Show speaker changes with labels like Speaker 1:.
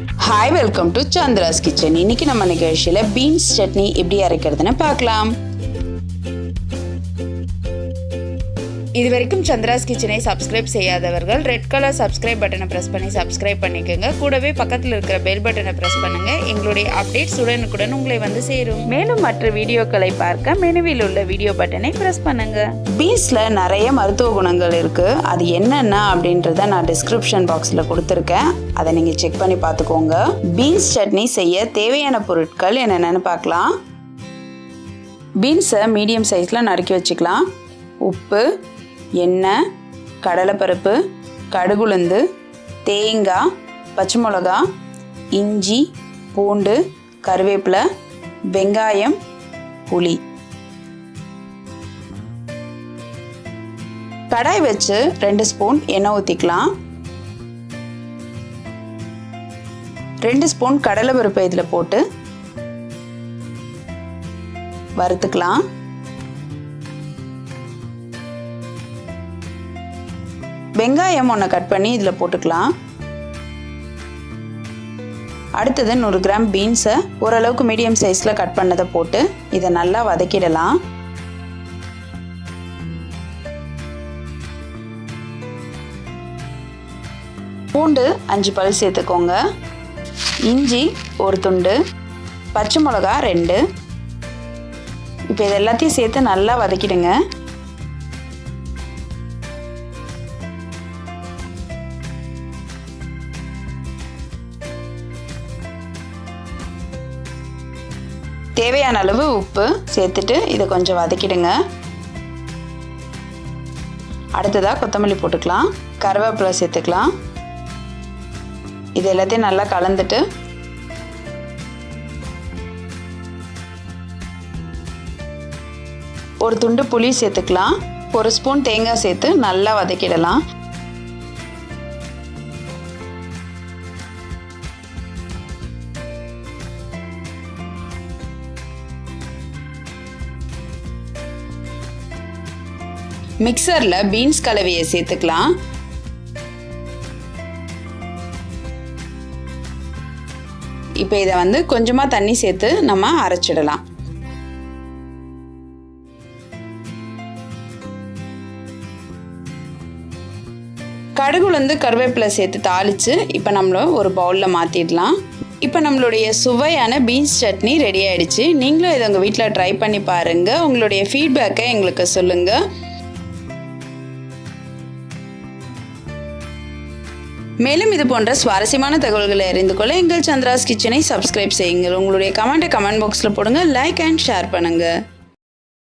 Speaker 1: Hi, welcome to Chandra's kitchen. இன்னைக்கு நம்ம நிகழ்ச்சியில் பீன்ஸ் சட்னி எப்படி அரைக்கிறதுன்னு பார்க்கலாம். இது வரைக்கும் சந்திராஸ் கிச்சனை சப்ஸ்கிரைப் செய்யாதவர்கள் ரெட் கலர் சப்ஸ்கிரைப் பட்டனை ப்ரெஸ் பண்ணி சப்ஸ்கிரைப் பண்ணிக்கோங்க. கூடவே பக்கத்தில் இருக்கிற பெல் பட்டனை ப்ரெஸ் பண்ணுங்க. எங்களுடைய அப்டேட்ஸ் உடனுக்குடன் உங்களை வந்து சேரும். மேலும் மற்ற வீடியோக்களை பார்க்க மெனுவில் உள்ள வீடியோ பட்டனை ப்ரெஸ் பண்ணுங்க. பீன்ஸ்ல நிறைய மருத்துவ குணங்கள் இருக்கு. அது என்னென்ன அப்படின்றத நான் டிஸ்கிரிப்ஷன் பாக்ஸ்ல கொடுத்துருக்கேன். அதை நீங்க செக் பண்ணி பார்த்துக்கோங்க. பீன்ஸ் சட்னி செய்ய தேவையான பொருட்கள் என்னென்னு பார்க்கலாம். பீன்ஸை மீடியம் சைஸ்ல நறுக்கி வச்சுக்கலாம். உப்பு, எண்ணெய், கடலைப்பருப்பு, கடுகுளுந்து, தேங்காய், பச்சை மிளகா, இஞ்சி, பூண்டு, கருவேப்பிலை, வெங்காயம், புளி. கடாய் வச்சு 2 ஸ்பூன் எண்ணெய் ஊற்றிக்கலாம். 2 ஸ்பூன் கடலைப்பருப்பு இதில் போட்டு வறுத்துக்கலாம். வெங்காயம் ஒன்று கட் பண்ணி இதில் போட்டுக்கலாம். அடுத்தது 100 கிராம் பீன்ஸை ஓரளவுக்கு மீடியம் சைஸில் கட் பண்ணதை போட்டு இதை நல்லா வதக்கிடலாம். பூண்டு 5 பல் சேர்த்துக்கோங்க. இஞ்சி 1 துண்டு, பச்சை மிளகா 2. இப்போ இது எல்லாத்தையும் சேர்த்து நல்லா வதக்கிடுங்க. தேவையான அளவு உப்பு சேர்த்துட்டு இதை கொஞ்சம் வதக்கிடுங்க. அடுத்ததாக கொத்தமல்லி போட்டுக்கலாம். கருவேப்பிலை சேர்த்துக்கலாம். இது எல்லாத்தையும் நல்லா கலந்துட்டு ஒரு துண்டு புளி சேர்த்துக்கலாம். 1 ஸ்பூன் தேங்காய் சேர்த்து நல்லா வதக்கிடலாம். மிக்சரில் பீன்ஸ் கலவையை சேர்த்துக்கலாம். இப்போ இதை கொஞ்சமாக தண்ணி சேர்த்து நம்ம அரைச்சிடலாம். கடுகுளுந்து கருவேப்பிலை சேர்த்து தாளித்து இப்போ நம்மள ஒரு பவுலில் மாற்றிடலாம். இப்போ நம்மளுடைய சுவையான பீன்ஸ் சட்னி ரெடி ஆகிடுச்சு. நீங்களும் இதை உங்கள் வீட்டில் ட்ரை பண்ணி பாருங்கள். உங்களுடைய ஃபீட்பேக்கை எங்களுக்கு சொல்லுங்கள். மேலும் இது போன்ற சுவாரஸ்யமான தகவல்களை அறிந்து கொள்ள எங்கள் சந்திராஸ் கிச்சனை சப்ஸ்கிரைப் செய்யுங்கள். உங்களுடைய கமெண்ட் பாக்ஸில் போடுங்க. லைக் அண்ட் ஷேர் பண்ணுங்கள்.